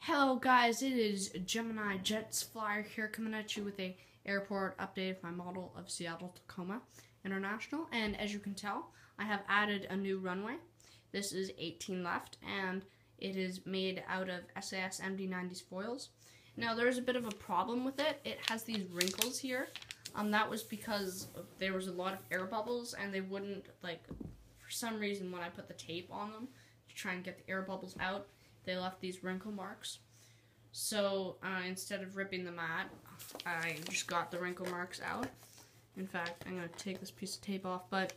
Hello guys, it is Gemini Jets Flyer here coming at you with a airport update of my model of Seattle Tacoma International. And as you can tell, I have added a new runway. This is 18 left and it is made out of SAS MD90's foils. Now there's a bit of a problem with it. It has these wrinkles here. That was because there was a lot of air bubbles and they wouldn't, for some reason when I put the tape on them to try and get the air bubbles out, they left these wrinkle marks. So instead of ripping them out, I just got the wrinkle marks out. In fact, I'm going to take this piece of tape off. But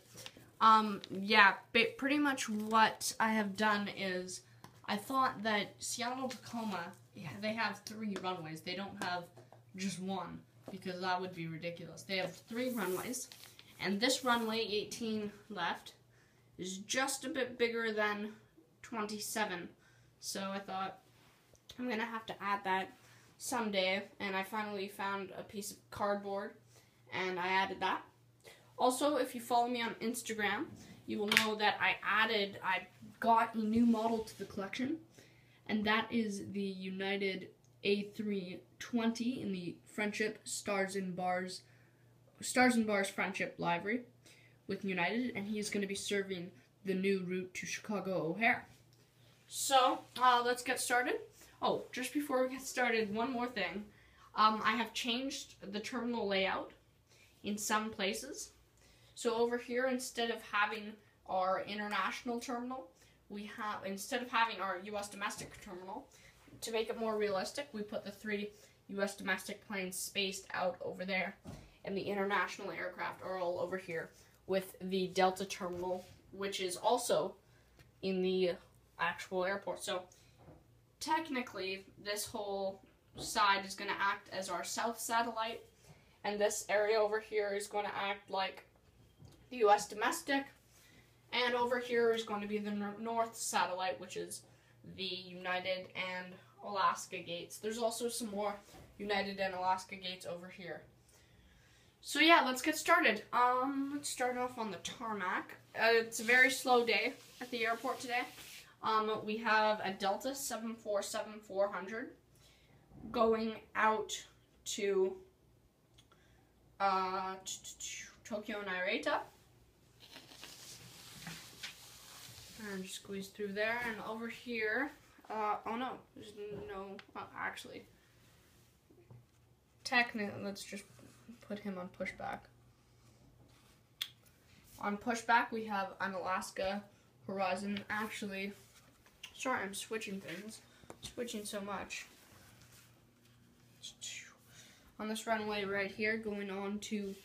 yeah, pretty much what I have done is I thought that Seattle Tacoma, they have 3 runways. They don't have just one because that would be ridiculous. They have 3 runways. And this runway, 18 left, is just a bit bigger than 27. So I thought, I'm going to have to add that someday, and I finally found a piece of cardboard, and I added that. Also, if you follow me on Instagram, you will know that I got a new model to the collection, and that is the United A320 in the Friendship Stars and Bars Friendship livery with United, and he's going to be serving the new route to Chicago O'Hare. So, let's get started. Oh, just before we get started, one more thing. I have changed the terminal layout in some places. So over here, instead of having our international terminal, instead of having our U.S. domestic terminal, to make it more realistic, we put the 3 U.S. domestic planes spaced out over there, and the international aircraft are all over here, with the Delta terminal, which is also in the actual airport. So technically this whole side is going to act as our south satellite, and this area over here is going to act like the US domestic, and over here is going to be the north satellite, which is the United and Alaska gates. There's also some more United and Alaska gates over here. So yeah, let's get started. Let's start off on the tarmac. It's a very slow day at the airport today. We have a Delta 747-400 going out to Tokyo Narita. And just squeeze through there, and over here, oh no, there's no, actually, technically, let's just put him on pushback. On pushback, we have an Alaska Horizon. Actually, sorry, I'm switching things. Switching so much. On this runway right here, going on to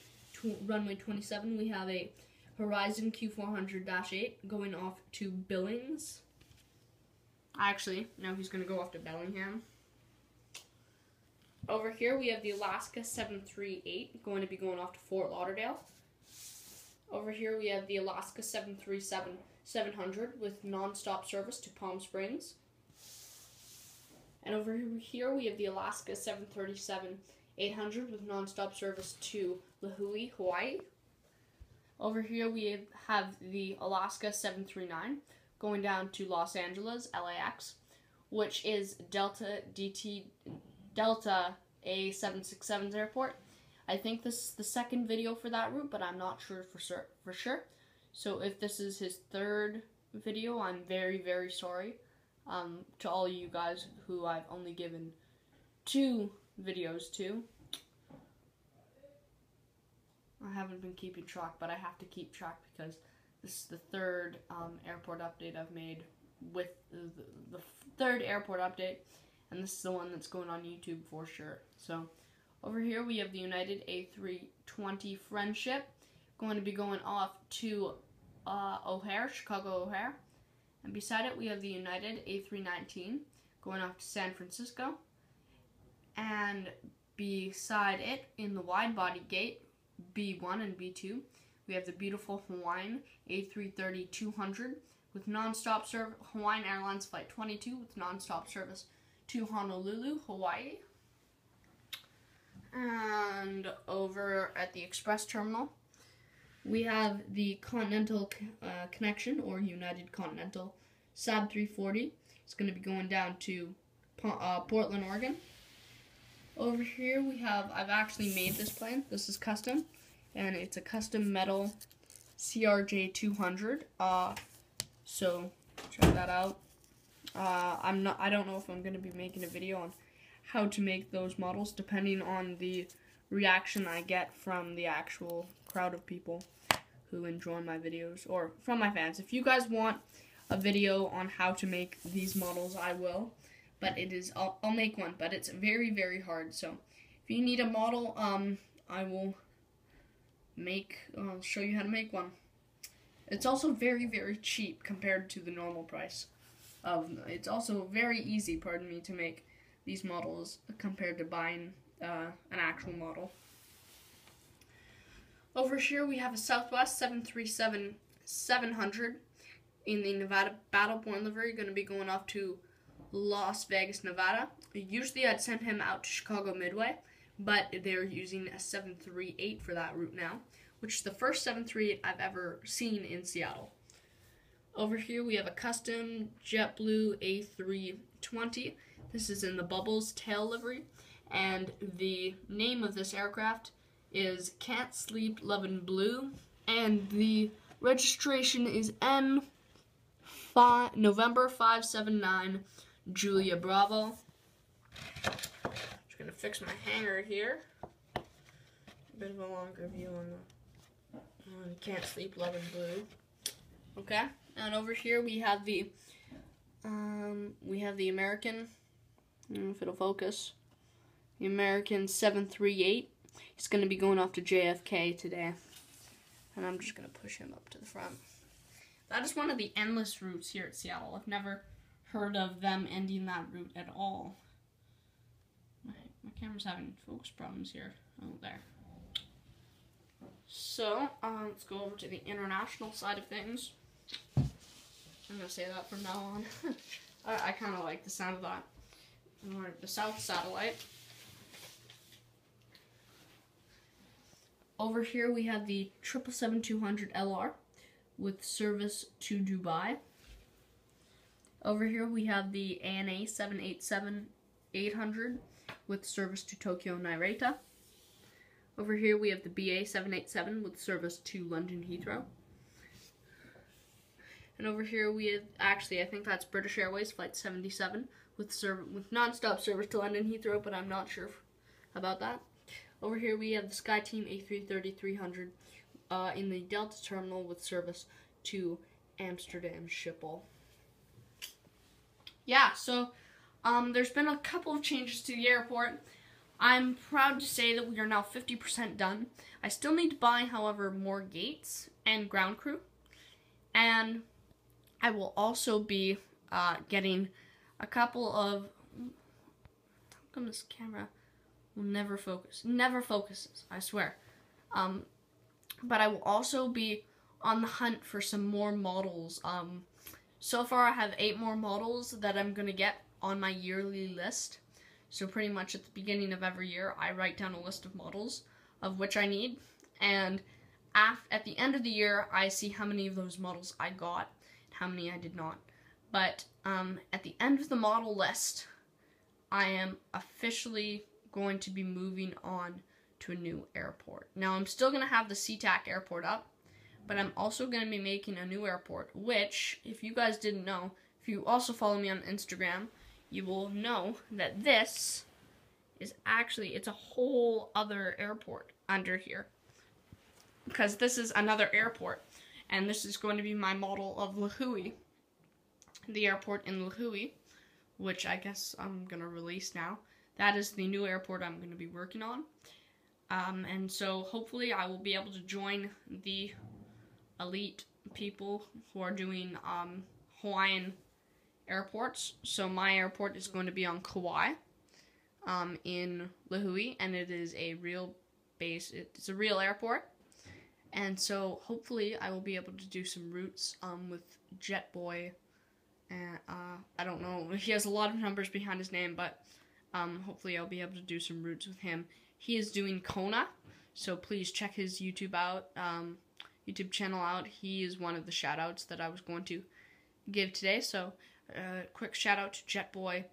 runway 27, we have a Horizon Q400-8 going off to Billings. Actually, no, he's going to go off to Bellingham. Over here, we have the Alaska 738 going to be going off to Fort Lauderdale. Over here, we have the Alaska 737-700 with non-stop service to Palm Springs. And over here, we have the Alaska 737-800 with non-stop service to Lihue, Hawaii. Over here, we have the Alaska 739 going down to Los Angeles, LAX, which is Delta A767's airport. I think this is the second video for that route, but I'm not sure for sure. So if this is his 3rd video, I'm very, very sorry to all you guys who I've only given 2 videos to. I haven't been keeping track, but I have to keep track because this is the 3rd airport update I've made with the 3rd airport update, and this is the one that's going on YouTube for sure. So over here we have the United A320 Friendship going to be going off to O'Hare, Chicago O'Hare, and beside it we have the United A319 going off to San Francisco, and beside it in the wide body gate B1 and B2 we have the beautiful Hawaiian A330-200 with non-stop service, Hawaiian Airlines Flight 22 with non-stop service to Honolulu, Hawaii. And over at the Express Terminal, we have the Continental Connection, or United Continental SAB 340. It's going to be going down to Portland, Oregon. Over here we have, I've actually made this plane. This is custom, and it's a custom metal CRJ 200. So check that out. I don't know if I'm gonna be making a video on how to make those models, depending on the reaction I get from the actual crowd of people who enjoy my videos, or from my fans. If you guys want a video on how to make these models, I will. But I'll make one, but it's very, very hard. So if you need a model, I will I'll show you how to make one. It's also very, very cheap compared to the normal price. It's also very easy, pardon me, to make these models compared to buying an actual model. Over here we have a Southwest 737-700 in the Nevada Battleborn livery, going to be going off to Las Vegas, Nevada. Usually I'd send him out to Chicago Midway, but they're using a 738 for that route now, which is the first 738 I've ever seen in Seattle. Over here we have a custom JetBlue A320. This is in the Bubbles tail livery, and the name of this aircraft is Can't Sleep Lovin' Blue, and the registration is November 579 Julia Bravo. Just gonna fix my hanger here. A bit of a longer view on Can't Sleep Lovin' Blue. Okay, and over here we have the American. I don't know if it'll focus. The American 738. He's going to be going off to JFK today. And I'm just going to push him up to the front. That is one of the endless routes here at Seattle. I've never heard of them ending that route at all. My camera's having focus problems here. Oh, there. So, let's go over to the international side of things. I'm going to say that from now on. I kind of like the sound of that. The South Satellite. Over here we have the 777-200 LR with service to Dubai. Over here we have the ANA 787-800 with service to Tokyo Narita. Over here we have the BA 787 with service to London Heathrow. And over here we have, actually I think that's British Airways Flight 77 with non-stop service to London Heathrow, but I'm not sure about that. Over here we have the SkyTeam A330-300 in the Delta terminal with service to Amsterdam Schiphol. Yeah, so there's been a couple of changes to the airport. I'm proud to say that we are now 50% done. I still need to buy, however, more gates and ground crew. And I will also be getting a couple of... How come this camera will never focus? Never focuses, I swear. But I will also be on the hunt for some more models. So far I have 8 more models that I'm going to get on my yearly list. So pretty much at the beginning of every year, I write down a list of models of which I need. And at the end of the year, I see how many of those models I got and how many I did not. But at the end of the model list, I am officially going to be moving on to a new airport. Now, I'm still going to have the SeaTac airport up, but I'm also going to be making a new airport, which, if you guys didn't know, if you also follow me on Instagram, you will know that this is actually, it's a whole other airport under here. Because this is another airport, and this is going to be my model of Lihue, the airport in Lihue, which I guess I'm going to release now. That is the new airport I'm going to be working on. And so hopefully I will be able to join the elite people who are doing Hawaiian airports. So my airport is going to be on Kauai in Lihue, and it is a real base. It's a real airport. And so hopefully I will be able to do some routes with JetBoy. And I don't know, he has a lot of numbers behind his name, but hopefully I'll be able to do some routes with him. He is doing Kona, so please check his YouTube channel out. He is one of the shout outs that I was going to give today. So quick shout out to JetBoy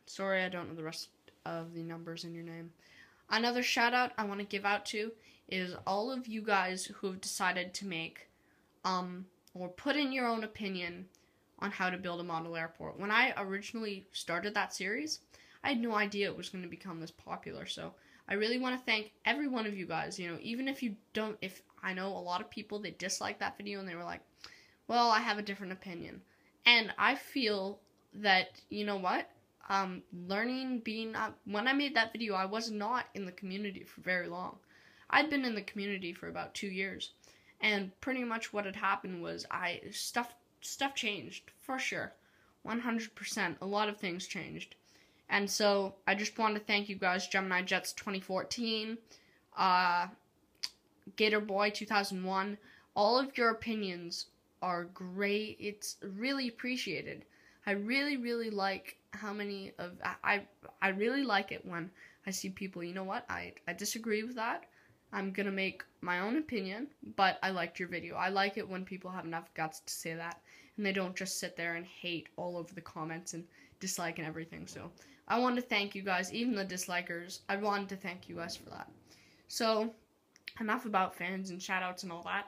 Sorry, I don't know the rest of the numbers in your name. Another shout out I want to give out to is all of you guys who have decided to make, or put in your own opinion on how to build a model airport. When I originally started that series, I had no idea it was going to become this popular, so I really want to thank every one of you guys. You know, even if you don't, if I know a lot of people, they disliked that video and they were like, well, I have a different opinion. And I feel that, you know what, when I made that video, I was not in the community for very long. I'd been in the community for about 2 years, and pretty much what had happened was stuff changed, for sure. 100%, a lot of things changed. And so, I just want to thank you guys, Gemini Jets 2014, Gator Boy 2001. All of your opinions are great. It's really appreciated. I really, really like how many of, I really like it when I see people, you know what, I disagree with that. I'm gonna make my own opinion, but I liked your video. I like it when people have enough guts to say that, and they don't just sit there and hate all over the comments and dislike and everything. So I want to thank you guys, even the dislikers. I wanted to thank you guys for that. So enough about fans and shoutouts and all that.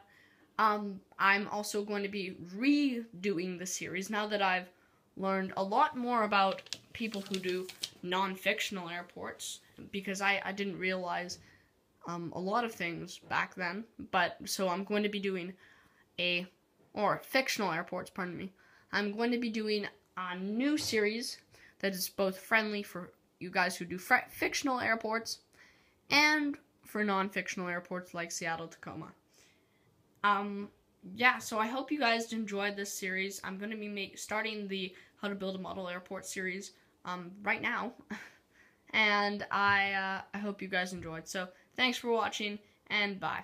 I'm also going to be redoing the series now that I've learned a lot more about people who do non-fictional airports, because I didn't realize a lot of things back then. But so I'm going to be doing fictional airports, pardon me. I'm going to be doing a new series that is both friendly for you guys who do fictional airports and for non-fictional airports like Seattle, Tacoma. Yeah, so I hope you guys enjoyed this series. I'm going to be starting the How to Build a Model Airport series right now. And I hope you guys enjoyed. So thanks for watching, and bye.